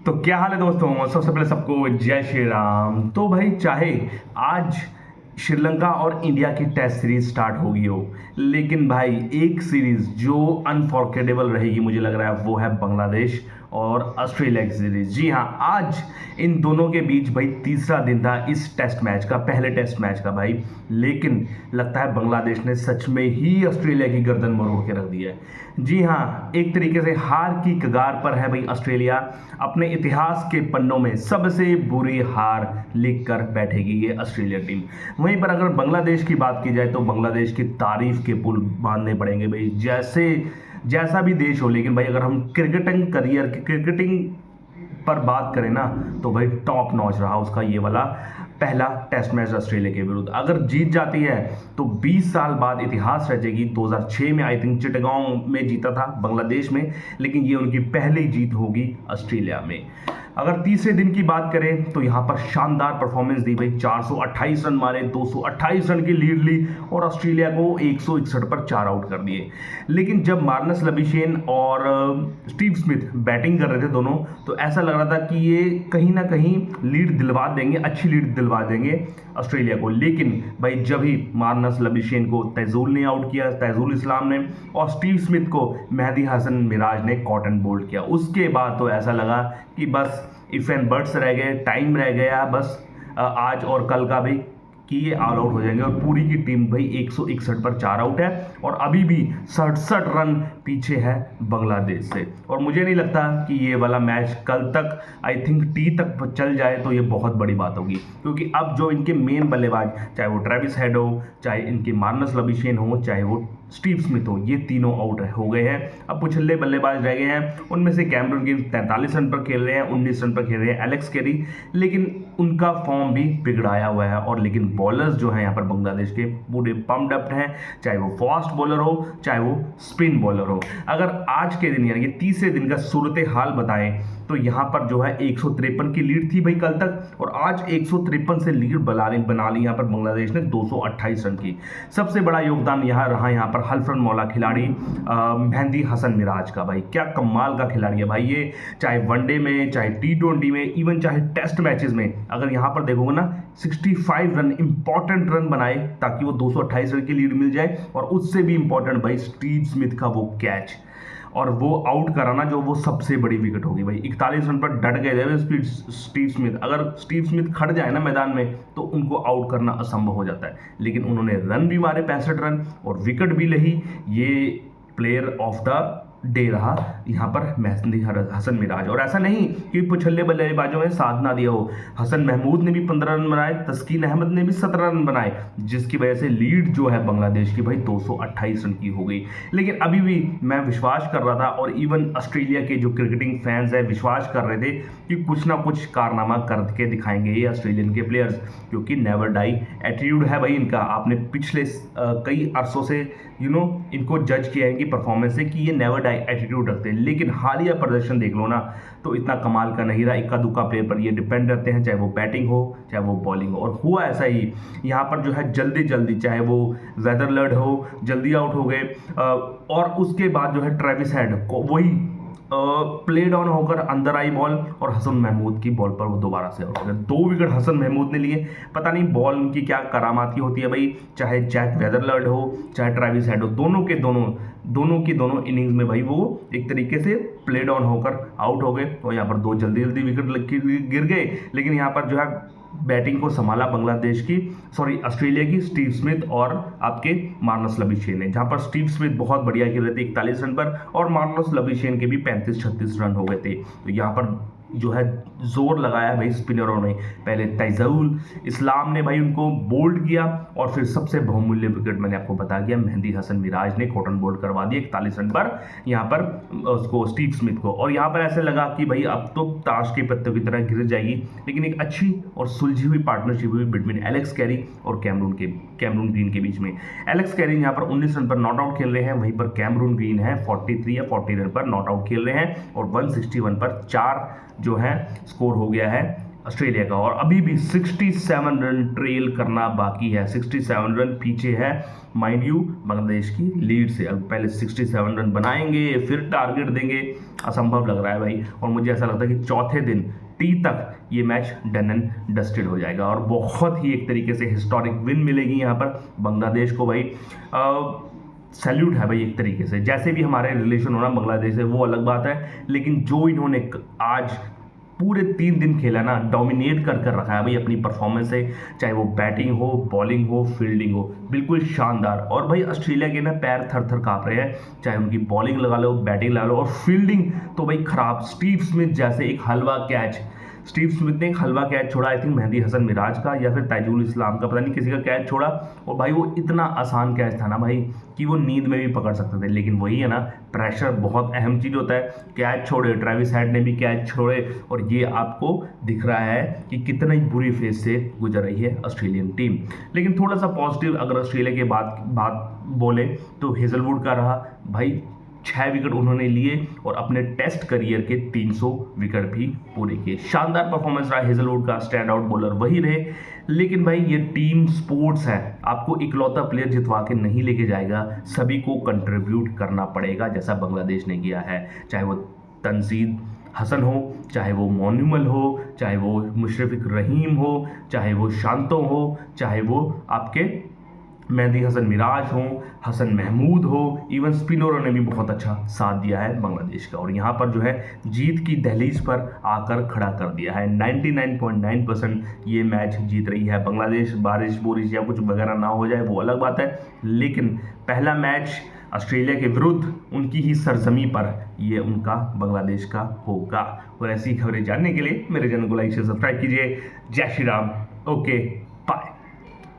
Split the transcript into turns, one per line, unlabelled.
तो क्या हाल है दोस्तों। सबसे पहले सबको जय श्री राम। तो भाई चाहे आज श्रीलंका और इंडिया की टेस्ट सीरीज स्टार्ट होगी हो, लेकिन भाई एक सीरीज जो अनफॉरगेटेबल रहेगी मुझे लग रहा है वो है बांग्लादेश और ऑस्ट्रेलिया की सीरीज। जी हाँ, आज इन दोनों के बीच भाई तीसरा दिन था इस टेस्ट मैच का, पहले टेस्ट मैच का भाई। लेकिन लगता है बांग्लादेश ने सच में ही ऑस्ट्रेलिया की गर्दन मरोड़ के रख दी है। जी हाँ, एक तरीके से हार की कगार पर है भाई ऑस्ट्रेलिया। अपने इतिहास के पन्नों में सबसे बुरी हार लिख कर बैठेगी ये ऑस्ट्रेलिया टीम। वहीं पर अगर बांग्लादेश की बात की जाए तो बांग्लादेश की तारीफ के पुल बांधने पड़ेंगे भाई। जैसा भी देश हो, लेकिन भाई अगर हम क्रिकेटिंग पर बात करें ना, तो भाई टॉप नॉच रहा उसका ये वाला पहला टेस्ट मैच ऑस्ट्रेलिया के विरुद्ध। अगर जीत जाती है तो 20 साल बाद इतिहास रचेगी। 2006 में आई थिंक चिटगांव में जीता था बांग्लादेश में, लेकिन ये उनकी पहली जीत होगी ऑस्ट्रेलिया में। अगर तीसरे दिन की बात करें तो यहाँ पर शानदार परफॉर्मेंस दी भाई। 428 रन मारे, 228 रन की लीड ली और ऑस्ट्रेलिया को 161 पर 4 आउट कर दिए। लेकिन जब मार्नस लबुशेन और स्टीव स्मिथ बैटिंग कर रहे थे दोनों, तो ऐसा लग रहा था कि ये कहीं ना कहीं लीड दिलवा देंगे, अच्छी लीड दिलवा देंगे ऑस्ट्रेलिया को। लेकिन भाई जब ही मार्नस लबुशेन को तैजूल ने आउट किया, तैजूल इस्लाम ने, और स्टीव स्मिथ को मेहदी हसन मिराज ने कॉटन बोल्ड किया, उसके बाद तो ऐसा लगा कि बस इफ एंड बर्ड्स रह गए, टाइम रह गया बस आज और कल का भी, कि ये ऑल आउट हो जाएंगे। और पूरी की टीम भाई 161 पर 4 आउट है और अभी भी 67 रन पीछे है बांग्लादेश से। और मुझे नहीं लगता कि ये वाला मैच कल तक आई थिंक टी तक चल जाए तो ये बहुत बड़ी बात होगी, क्योंकि अब जो इनके मेन बल्लेबाज, चाहे वो ट्रेविस हेड हो, चाहे इनके मार्नस लबुशेन हो, चाहे वो स्टीव स्मिथ हो, ये तीनों आउट हो गए हैं। अब पिछले बल्लेबाज रह गए हैं, उनमें से कैमरून ग्रीन 43 रन पर खेल रहे हैं, 19 रन पर खेल रहे हैं एलेक्स कैरी, लेकिन उनका फॉर्म भी बिगड़ाया हुआ है। और लेकिन बॉलर्स जो हैं यहाँ पर बांग्लादेश के पूरे पम्प्ड अप हैं, चाहे वो फास्ट बॉलर हो चाहे वो स्पिन बॉलर हो। अगर आज के दिन यानी कि तीसरे दिन का सूरत हाल बताएं तो यहाँ पर जो है 153 की लीड थी भाई कल तक, और आज 153 से लीड बना ली यहाँ पर बांग्लादेश ने 228 रन की। सबसे बड़ा योगदान यहाँ रहा यहाँ पर हल्फरन मौला खिलाड़ी मेहदी हसन मिराज का। भाई क्या कमाल का खिलाड़ी है भाई ये, चाहे वनडे में, चाहे T20 में, इवन चाहे टेस्ट मैचेस में। अगर यहाँ पर देखोगे ना, 65 रन इंपॉर्टेंट रन बनाए ताकि वो 228 रन की लीड मिल जाए। और उससे भी इंपॉर्टेंट भाई स्टीव स्मिथ का वो कैच और वो आउट कराना, जो वो सबसे बड़ी विकेट होगी भाई। 41 रन पर डट गए थे स्टीव स्मिथ। अगर स्टीव स्मिथ खड़ जाए ना मैदान में तो उनको आउट करना असंभव हो जाता है, लेकिन उन्होंने रन भी मारे 65 रन और विकेट भी लही। ये प्लेयर ऑफ द डे रहा यहाँ पर मेहदी हसन मिराज। और ऐसा नहीं कि पिछले बल्लेबाजों ने साथ ना दिया हो, हसन महमूद ने भी 15 रन बनाए, तस्कीन अहमद ने भी 17 रन बनाए, जिसकी वजह से लीड जो है बांग्लादेश की भाई 228 रन की हो गई। लेकिन अभी भी मैं विश्वास कर रहा था, और इवन ऑस्ट्रेलिया के जो क्रिकेटिंग फैंस हैं विश्वास कर रहे थे कि कुछ ना कुछ कारनामा करके दिखाएंगे ये ऑस्ट्रेलियन के प्लेयर्स, क्योंकि नेवर डाई एटीट्यूड है भाई इनका। आपने पिछले कई अरसों से इनको जज किया है इनकी परफॉर्मेंस से कि ये नेवर डाई एटीट्यूड रखते हैं, लेकिन हालिया प्रदर्शन देख लो ना तो इतना कमाल का नहीं रहा। इक्का दुक्का प्लेयर पर ये डिपेंड रहते हैं, चाहे वो बैटिंग हो चाहे वो बॉलिंग हो। और हुआ ऐसा ही यहाँ पर जो है, जल्दी चाहे वो वेदरलैंड हो जल्दी आउट हो गए, और उसके बाद जो है ट्रेविस हेड को वही प्ले डाउन होकर अंदर आई बॉल और हसन महमूद की बॉल पर वो दोबारा से आउट हो गए। 2 विकेट हसन महमूद ने लिए। पता नहीं बॉल उनकी क्या करामात की होती है भाई, चाहे जैक वेदरलैंड हो चाहे ट्रेविस हेड हो, दोनों की दोनों इनिंग्स में भाई वो एक तरीके से प्ले डाउन होकर आउट हो गए। और यहाँ पर 2 जल्दी विकेट गिर गए, लेकिन यहाँ पर जो है बैटिंग को संभाला ऑस्ट्रेलिया की स्टीव स्मिथ और आपके मार्नस लबुशेन ने, जहां पर स्टीव स्मिथ बहुत बढ़िया खेल रहे थे 41 रन पर, और मार्नस लबुशेन के भी 35-36 रन हो गए थे। तो यहाँ पर जो है जोर लगाया भाई स्पिनरों ने। पहले तैजूल इस्लाम ने भाई उनको बोल्ड किया, और फिर सबसे बहुमूल्य विकेट मैंने आपको बता दिया, मेहदी हसन मिराज ने कॉटन बोल्ड करवा दिया 41 रन पर यहाँ पर उसको स्टीव स्मिथ को। और यहाँ पर ऐसे लगा कि भाई अब तो ताश के पत्तों की तरह गिर जाएगी, लेकिन एक अच्छी और सुलझी हुई पार्टनरशिप हुई बिटवीन एलेक्स कैरी और कैमरून ग्रीन के बीच में। एलेक्स कैरी यहाँ पर 19 रन पर नॉट आउट खेल रहे हैं, वहीं पर कैमरून ग्रीन है 43 या 40 रन पर नॉट आउट खेल रहे हैं, और 161 पर 4 जो है स्कोर हो गया है ऑस्ट्रेलिया का, और अभी भी 67 रन ट्रेल करना बाकी है, 67 रन पीछे है माइंड यू बांग्लादेश की लीड से। अब पहले 67 रन बनाएंगे फिर टारगेट देंगे, असंभव लग रहा है भाई। और मुझे ऐसा लगता है कि चौथे दिन टी तक ये मैच डन एंड डस्टेड हो जाएगा और बहुत ही एक तरीके से हिस्टोरिक विन मिलेगी यहाँ पर बांग्लादेश को भाई। सैल्यूट है भाई एक तरीके से, जैसे भी हमारे रिलेशन होना बांग्लादेश से वो अलग बात है, लेकिन जो इन्होंने आज पूरे 3 दिन खेला ना, डोमिनेट कर कर रखा है भाई अपनी परफॉर्मेंस से, चाहे वो बैटिंग हो, बॉलिंग हो, फील्डिंग हो, बिल्कुल शानदार। और भाई ऑस्ट्रेलिया के ना पैर थर थर काँप रहे हैं, चाहे उनकी बॉलिंग लगा लो, बैटिंग लगा लो, और फील्डिंग तो भाई खराब। स्टीव स्मिथ जैसे एक हलवा कैच, स्टीव स्मिथ ने एक हलवा कैच छोड़ा, आई थिंक मेहदी हसन मिराज का या फिर ताजुल इस्लाम का, पता नहीं किसी का कैच छोड़ा, और भाई वो इतना आसान कैच था ना भाई कि वो नींद में भी पकड़ सकते थे। लेकिन वही है ना, प्रेशर बहुत अहम चीज़ होता है। कैच छोड़े, ट्रेविस हेड ने भी कैच छोड़े, और ये आपको दिख रहा है कि कितना ही बुरी फेज से गुजर रही है ऑस्ट्रेलियन टीम। लेकिन थोड़ा सा पॉजिटिव अगर ऑस्ट्रेलिया के बात बोले तो हेजलवुड का रहा भाई। 6 विकेट उन्होंने लिए और अपने टेस्ट करियर के 300 विकेट भी पूरे किए। शानदार परफॉर्मेंस रहा हेजलवुड का, स्टैंड आउट बॉलर वही रहे। लेकिन भाई ये टीम स्पोर्ट्स है, आपको इकलौता प्लेयर जितवा के नहीं लेके जाएगा, सभी को कंट्रीब्यूट करना पड़ेगा जैसा बांग्लादेश ने किया है। चाहे वो तंजीद हसन हो, चाहे वो मोनुमल हो, चाहे वो मुशरफिक रहीम हो, चाहे वो शांतो हो, चाहे वो आपके मेहदी हसन मिराज हो, हसन महमूद हो, इवन स्पिनरों ने भी बहुत अच्छा साथ दिया है बांग्लादेश का, और यहाँ पर जो है जीत की दहलीज पर आकर खड़ा कर दिया है। 99.9% ये मैच जीत रही है बांग्लादेश। बारिश बोरिश या कुछ वगैरह ना हो जाए वो अलग बात है, लेकिन पहला मैच ऑस्ट्रेलिया के विरुद्ध उनकी ही सरजमी पर ये उनका बांग्लादेश का होगा। और ऐसी खबरें जानने के लिए मेरे चैनल को लाइक से सब्सक्राइब कीजिए। जय श्री राम। ओके।